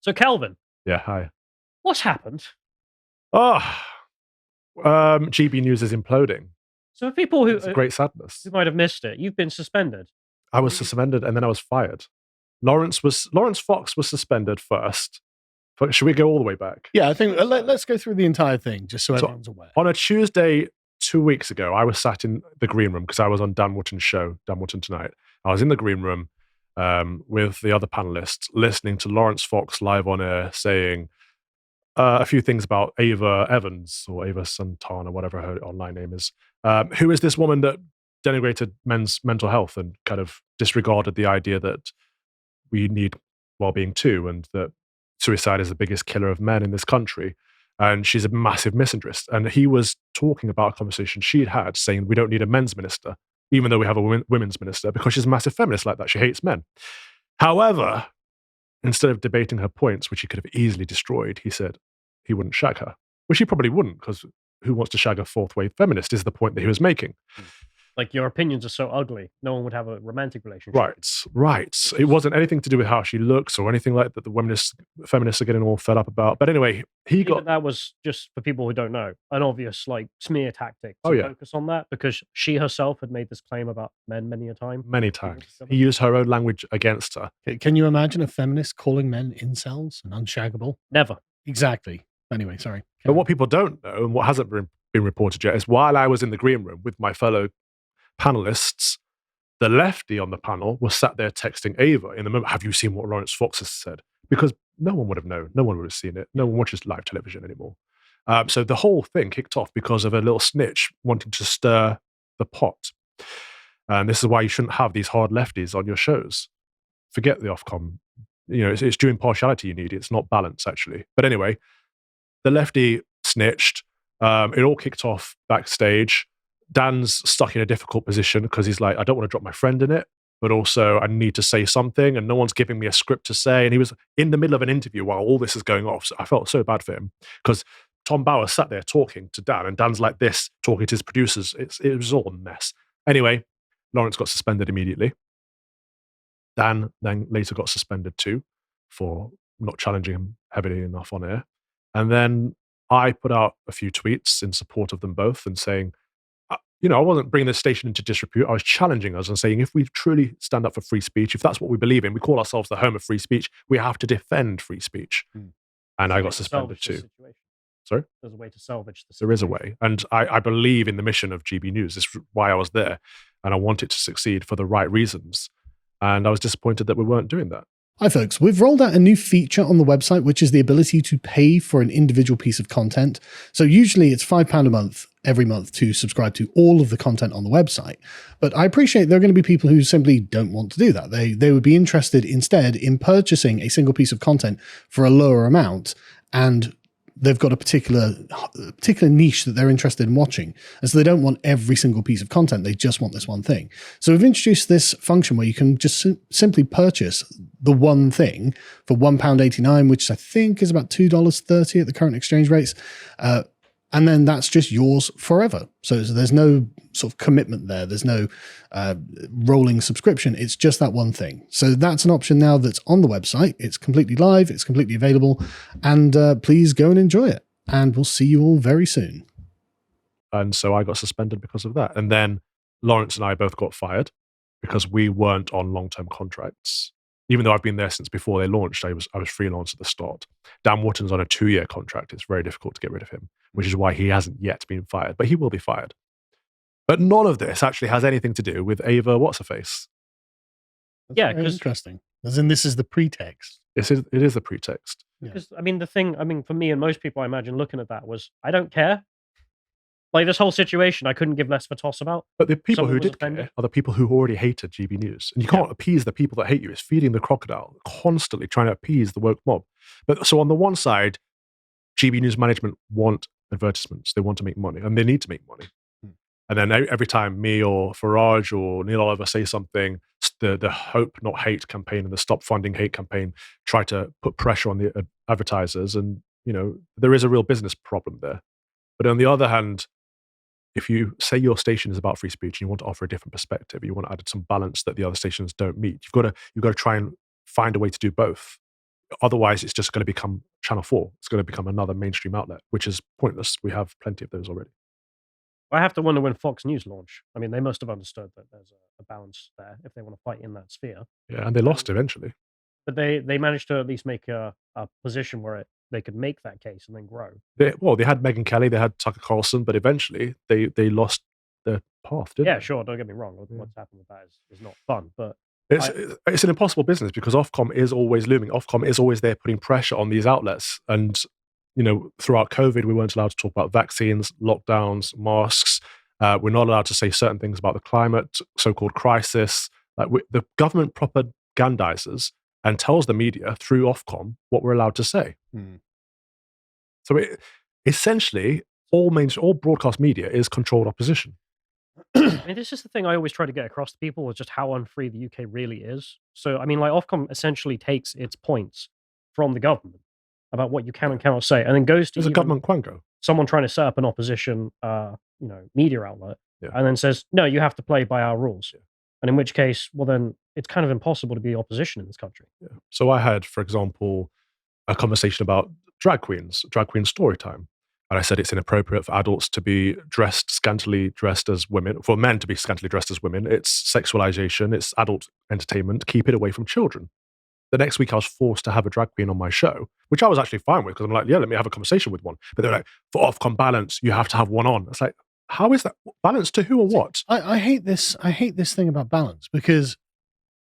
So, Kelvin, Yeah, hi. what's happened? Oh, GB News is imploding. So, for people It's a great sadness. who might have missed it, you've been suspended. I was suspended and then I was fired. Lawrence Fox was suspended first. Should we go all the way back? Yeah, I think let's go through the entire thing just so everyone's aware. On a Tuesday 2 weeks ago, I was sat in the green room because I was on Dan Wootton's show, Dan Wootton Tonight. I was in the green room with the other panelists, listening to Lawrence Fox live on air saying a few things about Ava Evans or Ava Santana, whatever her online name is. Who is this woman that denigrated men's mental health and kind of disregarded the idea that we need well-being too, and that suicide is the biggest killer of men in this country. And she's a massive misandrist. And he was talking about a conversation she'd had saying we don't need a men's minister, even though we have a women's minister, because she's a massive feminist like that. She hates men. However, instead of debating her points, which he could have easily destroyed, he said he wouldn't shag her, which he probably wouldn't, because who wants to shag a fourth-wave feminist is the point that he was making. Like, your opinions are so ugly, no one would have a romantic relationship. Right. It wasn't anything to do with how she looks or anything like that the feminists are getting all fed up about. But anyway, that was, just for people who don't know, an obvious like smear tactic to focus on that, because she herself had made this claim about men many times. He used her own language against her. Can you imagine a feminist calling men incels and unshaggable? Never. Exactly. Anyway, sorry. But what people don't know, and what hasn't been reported yet, is while I was in the green room with my fellow panelists, the lefty on the panel was sat there texting Ava in the moment, have you seen what Lawrence Fox has said? Because no one would have known. No one would have seen it. No one watches live television anymore. So the whole thing kicked off because of a little snitch wanting to stir the pot. And this is why you shouldn't have these hard lefties on your shows. Forget the Ofcom. It's due impartiality you need. It's not balance, actually. But anyway, the lefty snitched. It all kicked off backstage. Dan's stuck in a difficult position because he's like, I don't want to drop my friend in it, but also I need to say something and no one's giving me a script to say. And he was in the middle of an interview while all this is going off. So I felt so bad for him because Tom Bauer sat there talking to Dan and Dan's like this, talking to his producers. It was all a mess. Anyway, Lawrence got suspended immediately. Dan then later got suspended too for not challenging him heavily enough on air. And then I put out a few tweets in support of them both and saying, I wasn't bringing the station into disrepute. I was challenging us and saying, if we truly stand up for free speech, if that's what we believe in, we call ourselves the home of free speech, we have to defend free speech. And I got suspended too. Sorry? There's a way to salvage the situation. There is a way. And I believe in the mission of GB News. This is why I was there. And I want it to succeed for the right reasons. And I was disappointed that we weren't doing that. Hi folks, we've rolled out a new feature on the website, which is the ability to pay for an individual piece of content. So usually it's £5 a month every month to subscribe to all of the content on the website. But I appreciate there are going to be people who simply don't want to do that. They would be interested instead in purchasing a single piece of content for a lower amount, and they've got a particular niche that they're interested in watching. And so they don't want every single piece of content. They just want this one thing. So we've introduced this function where you can just simply purchase the one thing for £1.89, which I think is about $2.30 at the current exchange rates. And then that's just yours forever. So there's no sort of commitment there. There's no rolling subscription. It's just that one thing. So that's an option now that's on the website. It's completely live. It's completely available. And please go and enjoy it. And we'll see you all very soon. And so I got suspended because of that. And then Lawrence and I both got fired because we weren't on long-term contracts. Even though I've been there since before they launched, I was freelance at the start. Dan Wootton's on a 2-year contract. It's very difficult to get rid of him, which is why he hasn't yet been fired, but he will be fired. But none of this actually has anything to do with Ava What's-Her-Face. Yeah, because interesting. As in, this is the pretext. It is the pretext. Because for me and most people, I imagine looking at that was, I don't care. Like, this whole situation, I couldn't give less of a toss about. But the people who did care are the people who already hated GB News. And you can't appease the people that hate you. It's feeding the crocodile, constantly trying to appease the woke mob. But so on the one side, GB News management want advertisements. They want to make money, and they need to make money. And then every time me or Farage or Neil Oliver say something, the Hope Not Hate campaign and the Stop Funding Hate campaign try to put pressure on the advertisers. And, there is a real business problem there. But on the other hand, if you say your station is about free speech and you want to offer a different perspective, you want to add some balance that the other stations don't meet, you've got to try and find a way to do both. Otherwise, it's just going to become Channel 4. It's going to become another mainstream outlet, which is pointless. We have plenty of those already. I have to wonder when Fox News launch. I mean, they must have understood that there's a balance there if they want to fight in that sphere. Yeah, and they lost eventually. But they managed to at least make a position where they could make that case and then grow. They had Megyn Kelly, they had Tucker Carlson, but eventually they lost their path, didn't they? Sure, don't get me wrong. What's happened with that is not fun, but it's an impossible business because Ofcom is always looming. Ofcom is always there putting pressure on these outlets. And, throughout COVID, we weren't allowed to talk about vaccines, lockdowns, masks. We're not allowed to say certain things about the climate, so-called crisis. The government propagandizes and tells the media through Ofcom what we're allowed to say. So essentially, all broadcast media is controlled opposition. I mean, this is the thing I always try to get across to people, is just how unfree the UK really is. So, I mean, like, Ofcom essentially takes its points from the government about what you can and cannot say, and then goes to a government quango. Someone trying to set up an opposition, media outlet, and then says, no, you have to play by our rules. Yeah. And in which case, well, then it's kind of impossible to be opposition in this country. Yeah. So I had, for example, a conversation about drag queen story time. And I said it's inappropriate for adults to be scantily dressed as women, for men to be scantily dressed as women. It's sexualization, it's adult entertainment. Keep it away from children. The next week I was forced to have a drag queen on my show, which I was actually fine with because I'm like, yeah, let me have a conversation with one. But they're like, for Ofcom balance, you have to have one on. It's like, how is that balance to who or what? I hate this. I hate this thing about balance because,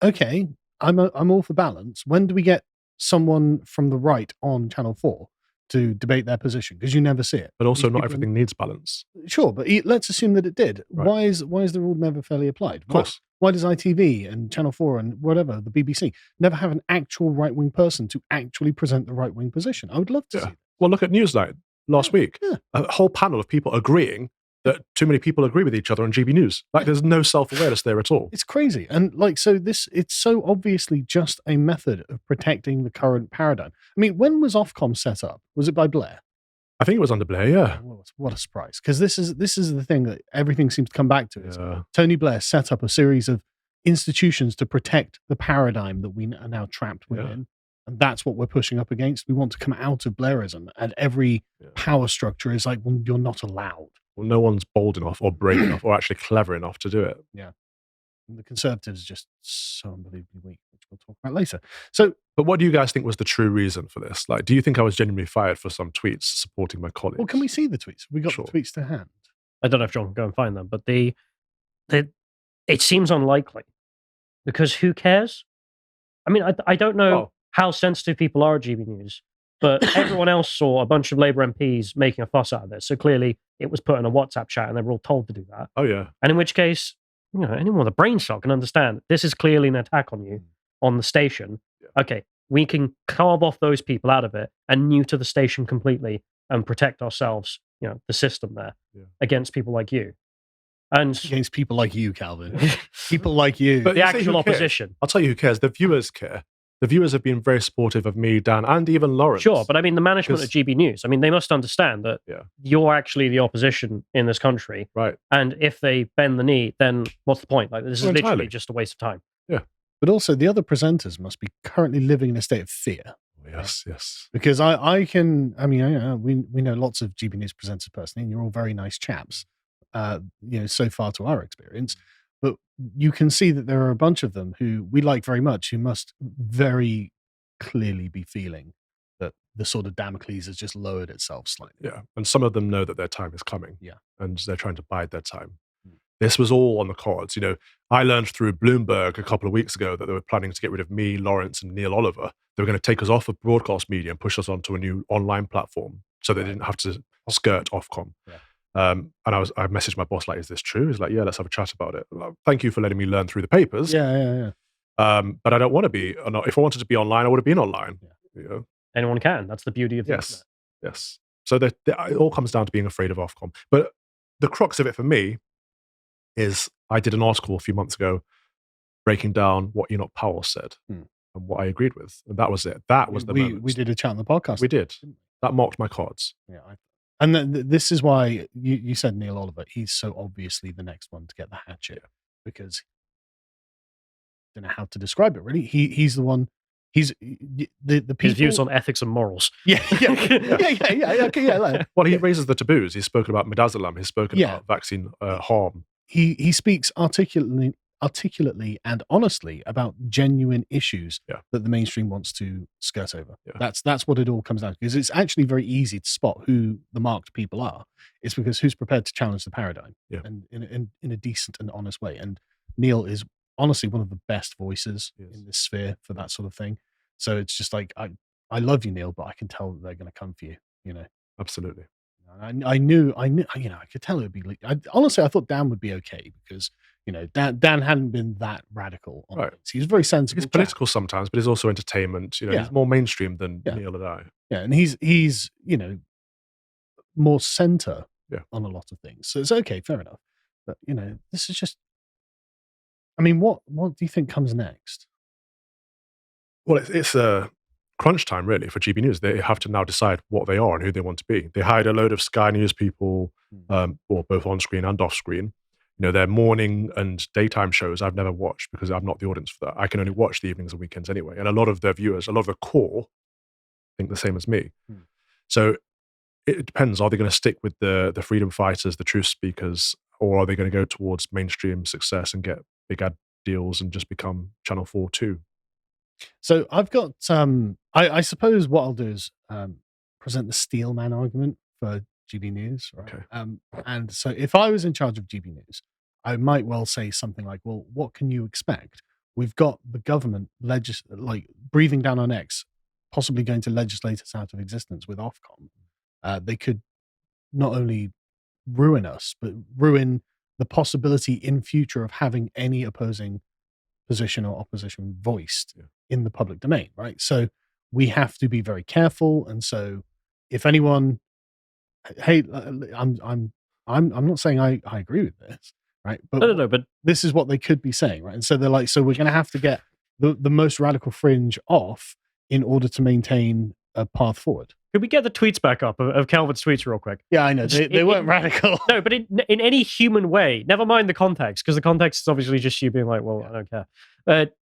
okay, I'm all for balance. When do we get someone from the right on Channel 4 to debate their position? Because you never see it. But also, not everything needs balance. Sure, but let's assume that it did. Right. Why is the rule never fairly applied? Of course. Why does ITV and Channel 4 and whatever, the BBC, never have an actual right-wing person to actually present the right-wing position? I would love to see that. Well, look at Newsnight last week. Yeah. A whole panel of people agreeing that too many people agree with each other on GB News. There's no self-awareness there at all. It's crazy. And it's so obviously just a method of protecting the current paradigm. I mean, when was Ofcom set up? Was it by Blair? I think it was under Blair, yeah. What a surprise. Because this is the thing that everything seems to come back to. Yeah. Tony Blair set up a series of institutions to protect the paradigm that we are now trapped within. Yeah. And that's what we're pushing up against. We want to come out of Blairism. And every power structure is like, well, you're not allowed. Well, no one's bold enough or brave enough or actually clever enough to do it. Yeah. And the Conservatives are just so unbelievably weak, which we'll talk about later. So, but what do you guys think was the true reason for this? Like, do you think I was genuinely fired for some tweets supporting my colleagues? Well, can we see the tweets? We got the tweets to hand. I don't know if John can go and find them, but it seems unlikely because who cares? I mean, I don't know how sensitive people are at GB News, but everyone else saw a bunch of Labour MPs making a fuss out of this. So clearly it was put in a WhatsApp chat and they were all told to do that. Oh, yeah. And in which case, anyone with a brain cell can understand this is clearly an attack on you, on the station. Yeah. Okay, we can carve off those people out of it and neuter the station completely and protect ourselves, the system there, against people like you. And against people like you, Calvin. People like you. But the actual opposition. I'll tell you who cares. The viewers care. The viewers have been very supportive of me, Dan, and even Lawrence. Sure, but I mean, the management of GB News, I mean, they must understand that you're actually the opposition in this country. Right. And if they bend the knee, then what's the point? Like, this is literally just a waste of time. Yeah. But also, the other presenters must be currently living in a state of fear. Yes, yes. Because we know lots of GB News presenters personally, and you're all very nice chaps, so far to our experience. But you can see that there are a bunch of them who we like very much, who must very clearly be feeling that the sort of Damocles has just lowered itself slightly. Yeah, and some of them know that their time is coming. Yeah. And they're trying to bide their time. This was all on the cards. I learned through Bloomberg a couple of weeks ago that they were planning to get rid of me, Lawrence, and Neil Oliver. They were going to take us off of broadcast media and push us onto a new online platform so they didn't have to skirt Ofcom. Yeah. And I messaged my boss, like, is this true? He's like, yeah, let's have a chat about it. Like, thank you for letting me learn through the papers. Yeah. But I don't want to be. If I wanted to be online, I would have been online. Yeah. Anyone can. That's the beauty of the internet. Yes. So it all comes down to being afraid of Ofcom. But the crux of it for me is I did an article a few months ago breaking down what Enoch Powell said and what I agreed with. And that was it. That was the moment. We did a chat on the podcast. We did. That marked my cards. Yeah. And this is why you said Neil Oliver. He's so obviously the next one to get the hatchet because I don't know how to describe it really. He's the one he's the people. His views on ethics and morals. Yeah. Well, he raises the taboos. He's spoken about midazolam. He's spoken about vaccine harm. He speaks articulately and honestly about genuine issues that the mainstream wants to skirt over. Yeah. That's what it all comes down to. Because it's actually very easy to spot who the marked people are. It's because who's prepared to challenge the paradigm and in a decent and honest way. And Neil is honestly one of the best voices in this sphere for that sort of thing. So it's just like, I love you, Neil, but I can tell that they're going to come for you, you know. Absolutely. I knew, you know, I could tell it would be like, honestly, I thought Dan would be okay because, you know, Dan hadn't been that radical on things. He was very sensible. He's political sometimes, but he's also entertainment. You know, he's more mainstream than Neil and I. Yeah, and he's you know, more center on a lot of things. So it's okay, fair enough. But, you know, this is just, I mean, what do you think comes next? Well, it's a crunch time, really, for GB News. They have to now decide what they are and who they want to be. They hired a load of Sky News people, or both on screen and off screen. You know, their morning and daytime shows I've never watched because I'm not the audience for that. I can only watch the evenings and weekends anyway. And a lot of their viewers, a lot of the core, think the same as me. So it depends. Are they going to stick with the freedom fighters, the truth speakers, or are they going to go towards mainstream success and get big ad deals and just become Channel 4 too? So I've got, I suppose what I'll do is present the Steelman argument for GB News. Right? Okay. And so if I was in charge of GB News, I might well say something like, well, what can you expect? We've got the government like breathing down our necks, possibly going to legislate us out of existence with Ofcom. They could not only ruin us, but ruin the possibility in future of having any opposing position or opposition voiced in the public domain, right? So we have to be very careful. And so if anyone, hey, I'm not saying I agree with this, right? But no, but this is what they could be saying, right? And so they're like, so we're going to have to get the most radical fringe off in order to maintain a path forward. Could we get the tweets back up of Calvin's tweets real quick? Yeah, I know. They weren't radical. No, but in any human way, never mind the context, because the context is obviously just you being like, well, I don't care.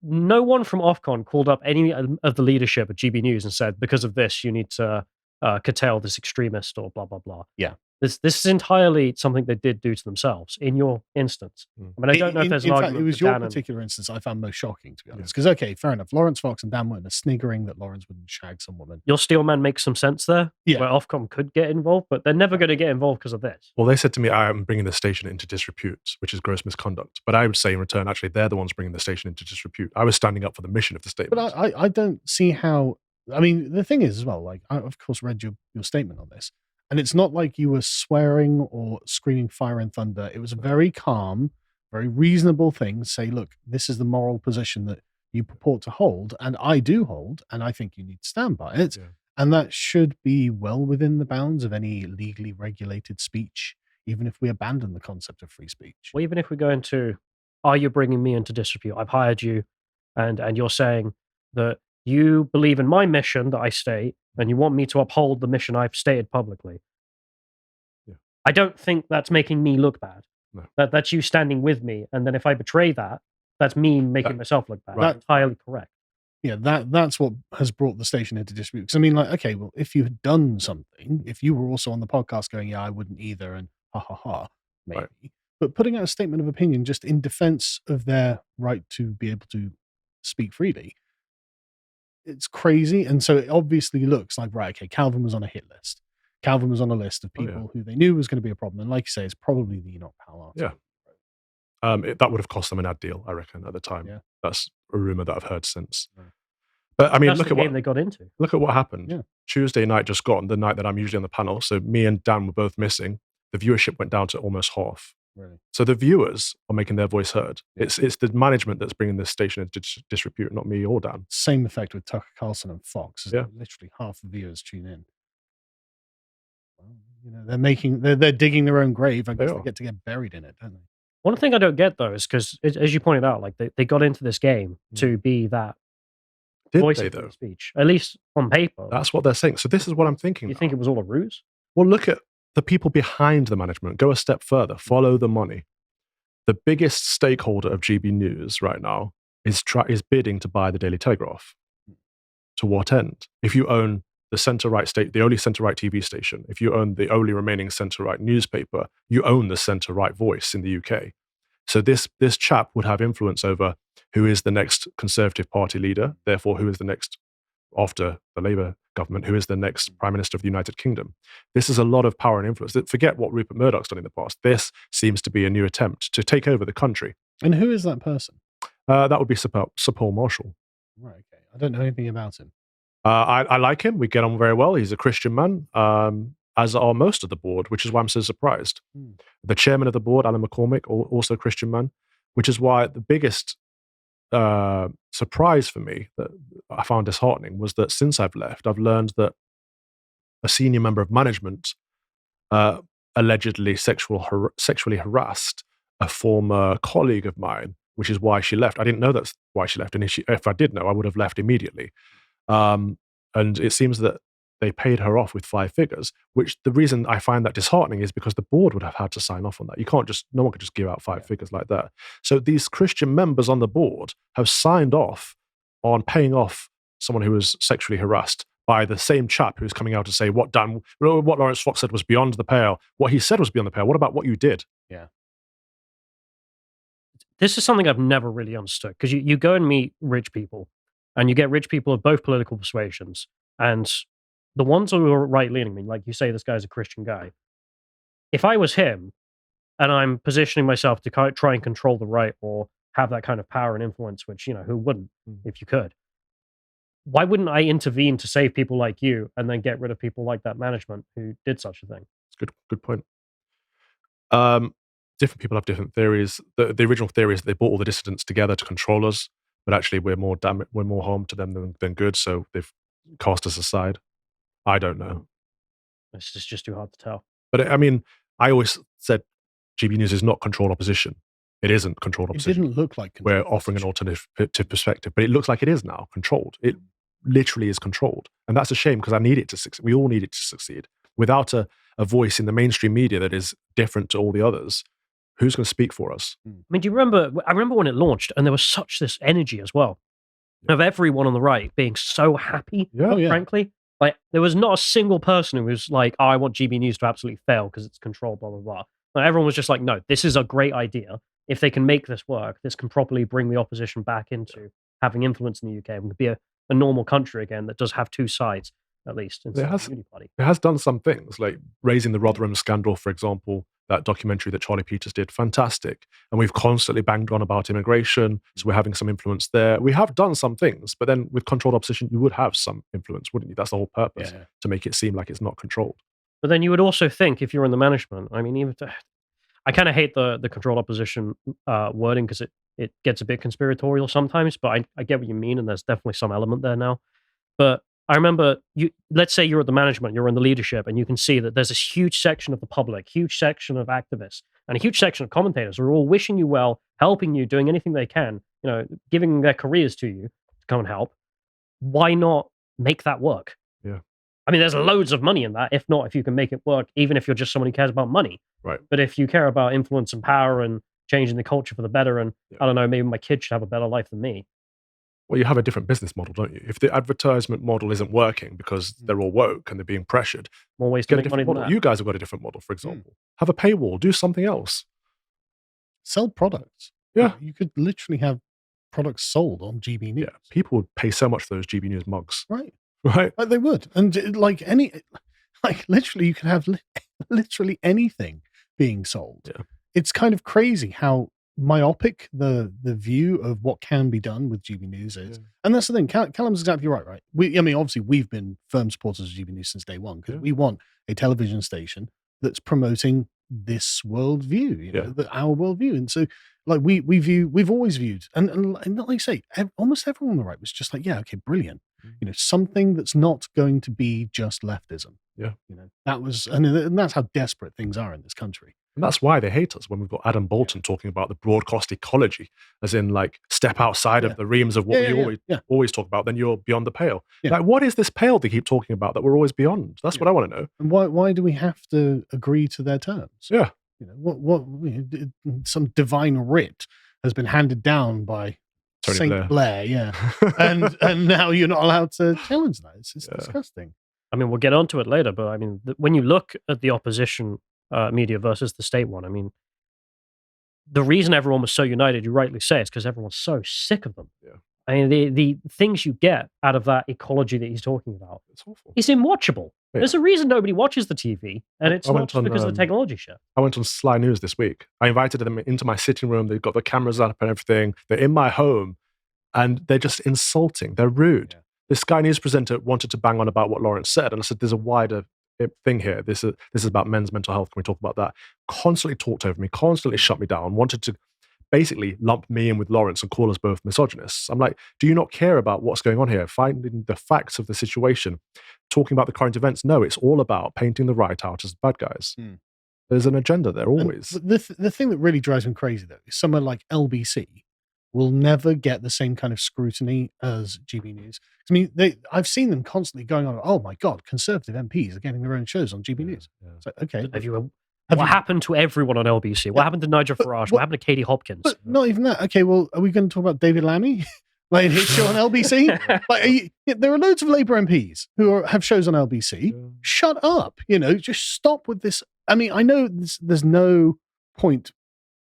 No one from Ofcom called up any of the leadership at GB News and said, because of this, you need to curtail this extremist or blah, blah, blah. Yeah. This is entirely something they did do to themselves in your instance. I mean, I don't know if there's an argument. It was your particular instance I found most shocking, to be honest. Because, okay, fair enough. Lawrence Fox and Dan Witten are sniggering that Lawrence wouldn't shag some woman. Your Steelman makes some sense there, where Ofcom could get involved, but they're never going to get involved because of this. Well, they said to me, I am bringing the station into disrepute, which is gross misconduct. But I would say in return, actually, they're the ones bringing the station into disrepute. I was standing up for the mission of the statement. But I don't see how... I mean, the thing is as well, like, I, of course, read your statement on this. And it's not like you were swearing or screaming fire and thunder. It was a very calm, very reasonable thing. Say, look, this is the moral position that you purport to hold, and I do hold, and I think you need to stand by it. Yeah. And that should be well within the bounds of any legally regulated speech, even if we abandon the concept of free speech. Well, even if we go into, are you bringing me into disrepute? I've hired you, and you're saying that you believe in my mission that I state, and you want me to uphold the mission I've stated publicly. Yeah. I don't think that's making me look bad. No. That's you standing with me, and then if I betray that, that's me making myself look bad. That's entirely correct. Yeah, that's what has brought the station into dispute. Because I mean, like, okay, well, if you had done something, if you were also on the podcast going, yeah, I wouldn't either, and ha ha ha, maybe. Right. But putting out a statement of opinion just in defense of their right to be able to speak freely, it's crazy. And so it obviously looks like, right, okay, Calvin was on a hit list. Calvin was on a list of people who they knew was going to be a problem. And like you say, it's probably the Enoch Powell article. Yeah. That would have cost them an ad deal, I reckon, at the time. Yeah. That's a rumor that I've heard since. Right. But I mean, that's look the at game what they got into. Look at what happened. Yeah. Tuesday night just gone, the night that I'm usually on the panel. So me and Dan were both missing. The viewership went down to almost half. Really? So the viewers are making their voice heard. It's the management that's bringing this station into disrepute, not me or Dan. Same effect with Tucker Carlson and Fox. Literally half the viewers tune in. Well, you know, they're digging their own grave. I guess they get to get buried in it, don't they? One thing I don't get though is because, as you pointed out, like they got into this game to be that voice of the speech, at least on paper. That's what they're saying. So this is what I'm thinking. You think it was all a ruse? Well, look at the people behind the management. Go a step further. Follow the money. The biggest stakeholder of GB News right now is bidding to buy the Daily Telegraph. To what end? If you own the center-right the only center-right TV station, if you own the only remaining center-right newspaper, you own the center-right voice in the UK. So this chap would have influence over who is the next Conservative Party leader, therefore who is the next, after the Labour government, who is the next Prime Minister of the United Kingdom. This is a lot of power and influence. Forget what Rupert Murdoch's done in the past. This seems to be a new attempt to take over the country. And who is that person? That would be Sir Paul Marshall. Right, okay. I don't know anything about him. I like him. We get on very well. He's a Christian man, as are most of the board, which is why I'm so surprised. The chairman of the board, Alan McCormick, also a Christian man, which is why the biggest surprise for me that I found disheartening was that since I've left, I've learned that a senior member of management allegedly sexually harassed a former colleague of mine, which is why she left. I didn't know that's why she left, and if I did know, I would have left immediately. And it seems that they paid her off with 5 figures, which the reason I find that disheartening is because the board would have had to sign off on that. No one could just give out 5 figures like that. So these Christian members on the board have signed off on paying off someone who was sexually harassed by the same chap who's coming out to say what Lawrence Fox said was beyond the pale. What he said was beyond the pale. What about what you did? Yeah. This is something I've never really understood, because you go and meet rich people, and you get rich people of both political persuasions, and the ones who are right-leaning, like you say, this guy's a Christian guy. If I was him, and I'm positioning myself to try and control the right or have that kind of power and influence, which, who wouldn't if you could? Why wouldn't I intervene to save people like you and then get rid of people like that management who did such a thing? It's good point. Different people have different theories. The original theory is that they brought all the dissidents together to control us, but actually we're more harm to them than good, so they've cast us aside. I don't know. It's just too hard to tell. But I mean, I always said GB News is not controlled opposition. It isn't controlled opposition. It didn't look like we're offering an alternative perspective, but it looks like it is now controlled. It literally is controlled, and that's a shame, because I need it to succeed. We all need it to succeed. Without a voice in the mainstream media that is different to all the others, who's going to speak for us? I mean, do you remember? I remember when it launched, and there was such this energy as well of everyone on the right being so happy. Frankly, like there was not a single person who was like, "Oh, I want GB News to absolutely fail because it's controlled." Blah blah blah. Like, everyone was just like, "No, this is a great idea. If they can make this work, this can properly bring the opposition back into having influence in the UK. We could be a normal country again that does have 2 sides." At least it has done some things, like raising the Rotherham scandal, for example, that documentary that Charlie Peters did, fantastic. And we've constantly banged on about immigration, so we're having some influence there. We have done some things, but then with controlled opposition, you would have some influence, wouldn't you? That's the whole purpose, to make it seem like it's not controlled. But then you would also think, if you're in the management, I mean, I kind of hate the controlled opposition wording, because it gets a bit conspiratorial sometimes, but I get what you mean, and there's definitely some element there now. But I remember, let's say you're at the management, you're in the leadership, and you can see that there's this huge section of the public, huge section of activists, and a huge section of commentators who are all wishing you well, helping you, doing anything they can, giving their careers to you to come and help. Why not make that work? Yeah. I mean, there's loads of money in that. If not, if you can make it work, even if you're just someone who cares about money. Right. But if you care about influence and power and changing the culture for the better, and I don't know, maybe my kids should have a better life than me. Well, you have a different business model, don't you? If the advertisement model isn't working because they're all woke and they're being pressured, more ways to make money than that. You guys have got a different model, for example. Have a paywall, do something else. Sell products. Yeah. You could literally have products sold on GB News. Yeah, people would pay so much for those GB News mugs. Right. Right. Like they would. And literally you could have literally anything being sold. Yeah. It's kind of crazy how myopic the view of what can be done with GB News is. And that's the thing. Callum's exactly right? Obviously we've been firm supporters of GB News since day one, because we want a television station that's promoting this worldview, our worldview. And so like we've always viewed, and like you say, almost everyone on the right was just like, yeah, okay, brilliant. Something that's not going to be just leftism. Yeah. That was, and that's how desperate things are in this country. And that's why they hate us when we've got Adam Bolton talking about the broadcast ecology, as in like step outside of the reams of what we always talk about, then you're beyond the pale. Like, what is this pale they keep talking about that we're always beyond? That's what I want to know. And why do we have to agree to their terms? Yeah. What some divine writ has been handed down by Tony Saint Blair, yeah. and now you're not allowed to challenge that. It's disgusting. I mean, we'll get onto it later, but I mean, when you look at the opposition media versus the state one, I mean, the reason everyone was so united, you rightly say, is because everyone's so sick of them. Yeah. I mean, the things you get out of that ecology that he's talking about, It's awful. It's unwatchable. Yeah. There's a reason nobody watches the TV, and it's not just because of the technology shit. I went on Sly News this week. I invited them into my sitting room. They've got the cameras up and everything. They're in my home, and they're just insulting. They're rude. Yeah. The Sky News presenter wanted to bang on about what Lawrence said, and I said, there's a wider thing here. This is about men's mental health. Can we talk about that? Constantly talked over me, constantly shut me down, wanted to basically lump me in with Lawrence and call us both misogynists. I'm like, do you not care about what's going on here? Finding the facts of the situation, talking about the current events? No, it's all about painting the right out as the bad guys. There's an agenda there always. The thing that really drives me crazy, though, is somewhere like LBC will never get the same kind of scrutiny as GB News. I mean, I've seen them constantly going on, oh my God, Conservative MPs are getting their own shows on GB News. Yeah. It's like, okay. What happened to everyone on LBC? What happened to Nigel Farage? What happened to Katie Hopkins? But not even that. Okay, well, are we going to talk about David Lammy? Like his show on LBC? There are loads of Labour MPs who have shows on LBC. Yeah. Shut up. Just stop with this. I mean, I know there's no point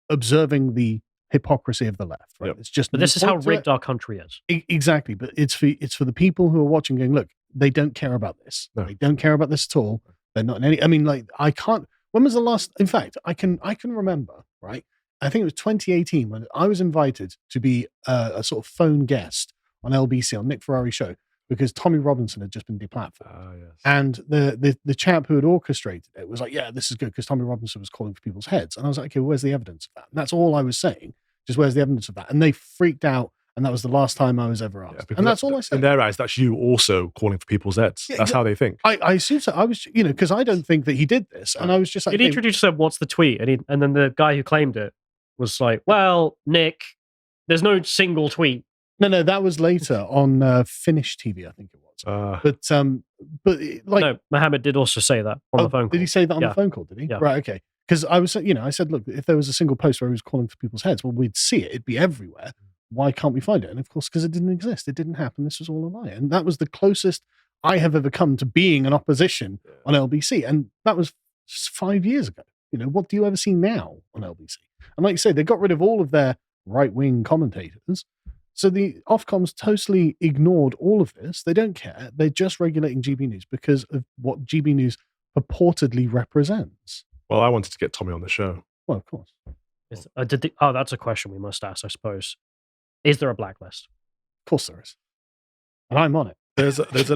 observing the hypocrisy of the left, right? Yep. It's just. But this is how rigged our country is. Exactly. But it's for the people who are watching going, look, they don't care about this. No. They don't care about this at all. They're not in any. I mean, like, I can't. When was the last? In fact, I can remember, right? I think it was 2018 when I was invited to be a sort of phone guest on LBC on Nick Ferrari's show because Tommy Robinson had just been deplatformed. Yes. And the chap who had orchestrated it was like, yeah, this is good because Tommy Robinson was calling for people's heads. And I was like, okay, where's the evidence of that? And that's all I was saying. Just where's the evidence of that? And they freaked out. And that was the last time I was ever asked. And that's all I said. In their eyes, that's you also calling for people's heads. Yeah, that's how they think. I assume so. I was, because I don't think that he did this. And I was just like... He introduced said, what's the tweet? And then the guy who claimed it was like, well, Nick, there's no single tweet. No, that was later on Finnish TV, I think it was. But like... No, Mohammed did also say that on the phone call. Did he say that on the phone call, did he? Yeah. Right, okay. Because I was, I said, look, if there was a single post where he was calling for people's heads, well, we'd see it. It'd be everywhere. Why can't we find it? And of course, because it didn't exist. It didn't happen. This was all a lie. And that was the closest I have ever come to being an opposition on LBC. And that was 5 years ago. What do you ever see now on LBC? And like you say, they got rid of all of their right-wing commentators. So the Ofcom's totally ignored all of this. They don't care. They're just regulating GB News because of what GB News purportedly represents. Well, I wanted to get Tommy on the show. Well, of course. That's a question we must ask, I suppose. Is there a blacklist? Of course there is. And I'm on it. There's a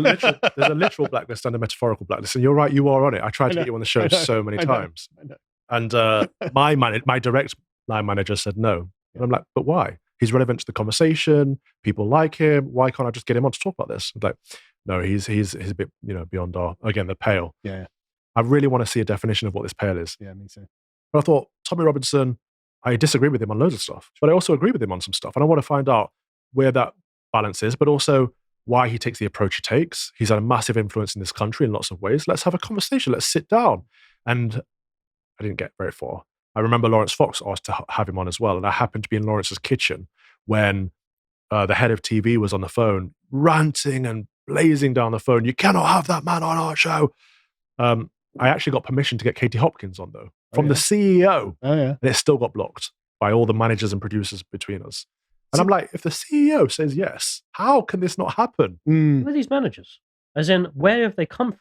literal blacklist and a metaphorical blacklist. And you're right, you are on it. I tried to get you on the show so many times. I know. And my direct line manager said no. And I'm like, but why? He's relevant to the conversation. People like him. Why can't I just get him on to talk about this? I'm like, no, he's a bit, beyond the pale. Yeah. I really want to see a definition of what this pale is. Yeah, me too. But I thought, Tommy Robinson, I disagree with him on loads of stuff, but I also agree with him on some stuff. And I want to find out where that balance is, but also why he takes the approach he takes. He's had a massive influence in this country in lots of ways. Let's have a conversation. Let's sit down. And I didn't get very far. I remember Lawrence Fox asked to have him on as well. And I happened to be in Lawrence's kitchen when the head of TV was on the phone, ranting and blazing down the phone. You cannot have that man on our show. I actually got permission to get Katie Hopkins on, though, from the CEO. Oh, yeah. And it still got blocked by all the managers and producers between us. And I'm like, if the CEO says yes, how can this not happen? Who are these managers? As in, where have they come from?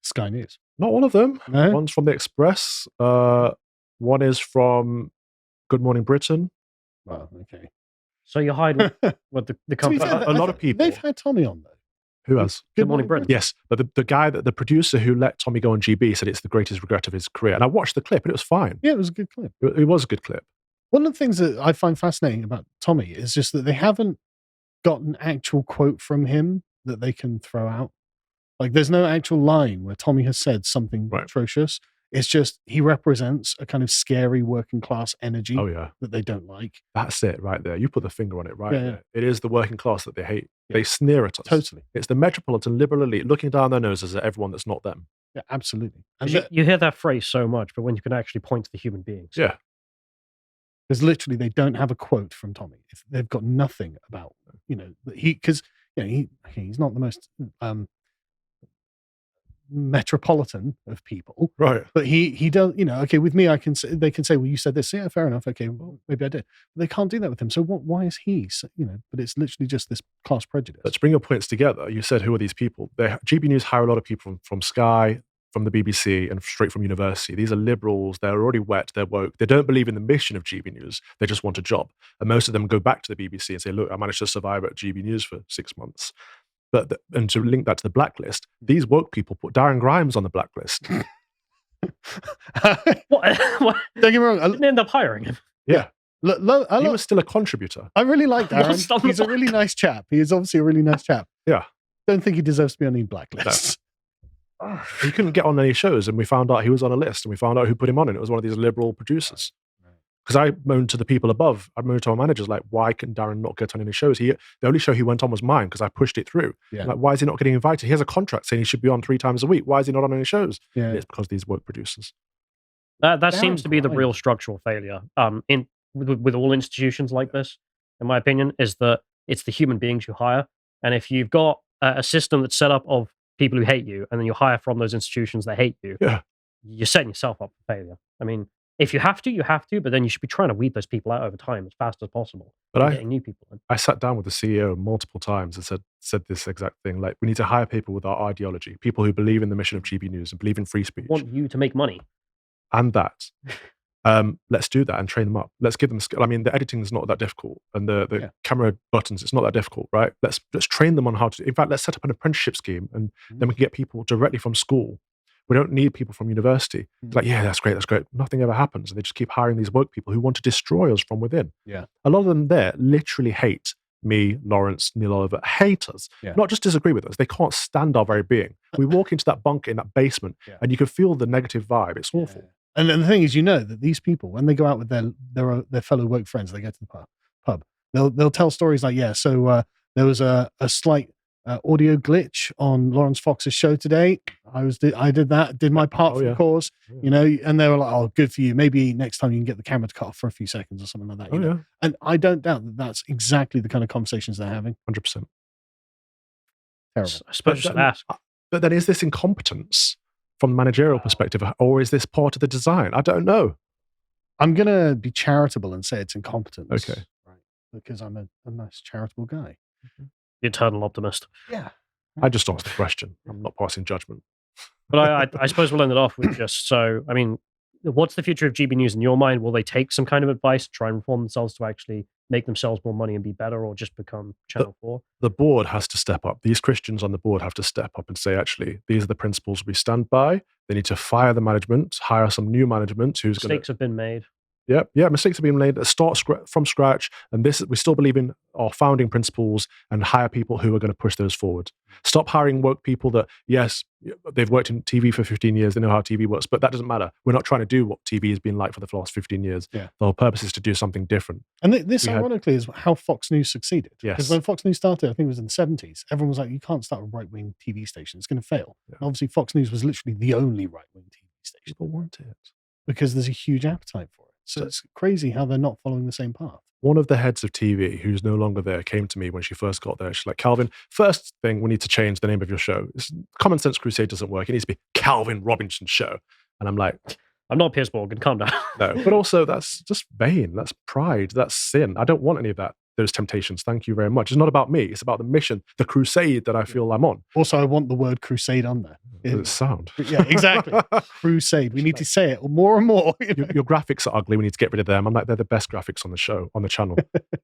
Sky News. Not all of them. No? One's from the Express. One is from Good Morning Britain. Well, okay. So you hide what the company... fair, a lot of people. They've had Tommy on, though. Who has? Good Morning Britain. Yes, but the guy, the producer who let Tommy go on GB said it's the greatest regret of his career. And I watched the clip and it was fine. Yeah, it was a good clip. It was a good clip. One of the things that I find fascinating about Tommy is just that they haven't got an actual quote from him that they can throw out. Like, there's no actual line where Tommy has said something atrocious. It's just he represents a kind of scary working class energy that they don't like. That's it right there. You put the finger on it there. It is the working class that they hate. Yeah. They sneer at us. Totally. It's the metropolitan liberal elite looking down their noses at everyone that's not them. Yeah, absolutely. And you hear that phrase so much, but when you can actually point to the human beings. Yeah. Because literally they don't have a quote from Tommy. They've got nothing about, because he's not the most metropolitan of people, Right. but he does, okay, with me, they can say, well, you said this. Yeah, fair enough. Okay, well, maybe I did. But they can't do that with him. So why is he, but it's literally just this class prejudice. Let's bring your points together. You said, who are these people? GB News hire a lot of people from Sky, from the BBC, and straight from university. These are liberals. They're already wet. They're woke. They don't believe in the mission of GB News. They just want a job. And most of them go back to the BBC and say, look, I managed to survive at GB News for 6 months. And to link that to the blacklist, these woke people put Darren Grimes on the blacklist. What? Don't get me wrong. I didn't end up hiring him. Yeah. He was still a contributor. I really like Darren. He's a really nice chap. He is obviously a really nice chap. Yeah. Don't think he deserves to be on any blacklists. No. He couldn't get on any shows, and we found out he was on a list, and we found out who put him on, and it was one of these liberal producers. Because I moaned to the people above, I moaned to our managers, like, why can Darren not get on any shows? The only show he went on was mine, because I pushed it through. Yeah. Like, why is he not getting invited? He has a contract saying he should be on 3 times a week. Why is he not on any shows? Yeah. It's because these woke producers. That seems to be the real structural failure with all institutions like this, in my opinion, is that it's the human beings you hire. And if you've got a system that's set up of people who hate you, and then you hire from those institutions that hate you, you're setting yourself up for failure. I mean, if you have to, you have to, but then you should be trying to weed those people out over time as fast as possible. But getting new people in. I sat down with the CEO multiple times and said this exact thing. Like, we need to hire people with our ideology, people who believe in the mission of GB News and believe in free speech. Want you to make money. And that. Let's do that and train them up. Let's give them skill. I mean, the editing is not that difficult, and the camera buttons, it's not that difficult, right? Let's train them on how to. In fact, let's set up an apprenticeship scheme, and then we can get people directly from school. We don't need people from university. It's like, yeah, that's great. Nothing ever happens, and they just keep hiring these woke people who want to destroy us from within. Yeah, a lot of them there literally hate me, Lawrence, Neil Oliver, hate us, not just disagree with us. They can't stand our very being. We walk into that bunker in that basement, and you can feel the negative vibe. It's awful. And the thing is, that these people, when they go out with their fellow woke friends, they go to the pub. They'll tell stories like, so there was a slight audio glitch on Lawrence Fox's show today. I did my part for the cause, and they were like, oh, good for you. Maybe next time you can get the camera to cut off for a few seconds or something like that. And I don't doubt that that's exactly the kind of conversations they're having. 100%. Terrible. I suppose you should ask. But then, is this incompetence from the managerial perspective, or is this part of the design? I don't know. I'm going to be charitable and say it's incompetence. Okay. Right. Because I'm a nice charitable guy. The eternal optimist. Yeah. I just asked the question. I'm not passing judgment. But I suppose we'll end it off with what's the future of GB News in your mind? Will they take some kind of advice, try and reform themselves to actually make themselves more money and be better, or just become Channel 4? The board has to step up. These Christians on the board have to step up and say, actually, these are the principles we stand by. They need to fire the management, hire some new management who's going to... Mistakes have been made. Yeah, mistakes have been made. Start from scratch, and we still believe in our founding principles, and hire people who are going to push those forward. Stop hiring woke people that, yes, they've worked in TV for 15 years, they know how TV works, but that doesn't matter. We're not trying to do what TV has been like for the last 15 years. Yeah. The whole purpose is to do something different. And this, ironically, is how Fox News succeeded. Yes. Because when Fox News started, I think it was in the 70s, everyone was like, you can't start a right-wing TV station. It's going to fail. Yeah. And obviously, Fox News was literally the only right-wing TV station. People want it. Because there's a huge appetite for it. So it's crazy how they're not following the same path. One of the heads of TV, who's no longer there, came to me when she first got there. She's like, Calvin, first thing, we need to change the name of your show. Common Sense Crusade doesn't work. It needs to be Calvin Robinson Show. And I'm like... I'm not Piers Morgan, calm down. No, but also that's just vain. That's pride. That's sin. I don't want any of those temptations. Thank you very much. It's not about me. It's about the mission, the crusade that I feel I'm on. Also, I want the word crusade on there. Does it sound? Yeah, exactly. Crusade. We need to say it more and more. Your graphics are ugly. We need to get rid of them. I'm like, they're the best graphics on the show, on the channel.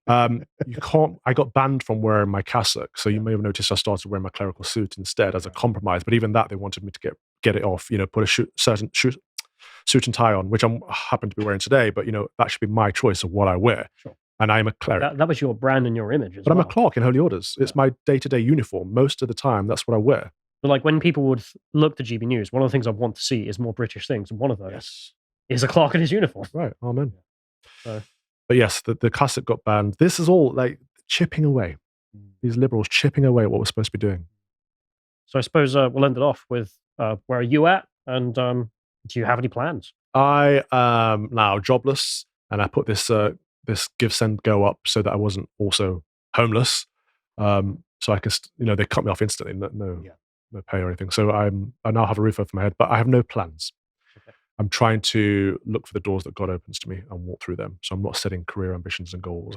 You can't. I got banned from wearing my cassock, so you may have noticed I started wearing my clerical suit instead as a compromise. But even that, they wanted me to get it off. Put a certain suit and tie on, which I happen to be wearing today. But that should be my choice of what I wear. Sure. And I'm a cleric. That was your brand and your image. But I'm a clerk in Holy Orders. It's my day-to-day uniform. Most of the time, that's what I wear. But like when people would look to GB News, one of the things I want to see is more British things. And one of those is a clerk in his uniform. Right. Amen. But yes, the cassock got banned. This is all like chipping away. These liberals chipping away at what we're supposed to be doing. So I suppose we'll end it off with where are you at? And do you have any plans? I am now jobless. and I put this this give, send, go up so that I wasn't also homeless. So I can, they cut me off instantly. No pay or anything. So I now have a roof over my head, but I have no plans. Okay. I'm trying to look for the doors that God opens to me and walk through them. So I'm not setting career ambitions and goals.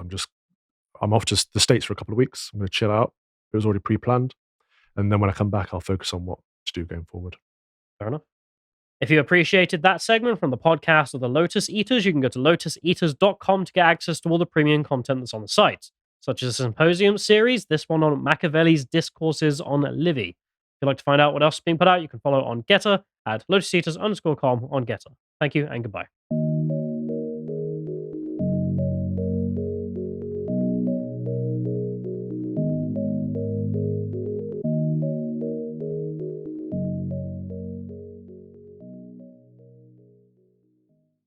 I'm off to the States for a couple of weeks. I'm going to chill out. It was already pre-planned. And then when I come back, I'll focus on what to do going forward. Fair enough. If you appreciated that segment from the podcast of the Lotus Eaters, you can go to lotuseaters.com to get access to all the premium content that's on the site, such as a symposium series, this one on Machiavelli's Discourses on Livy. If you'd like to find out what else is being put out, you can follow on Getter at lotuseaters_com on Getter. Thank you and goodbye.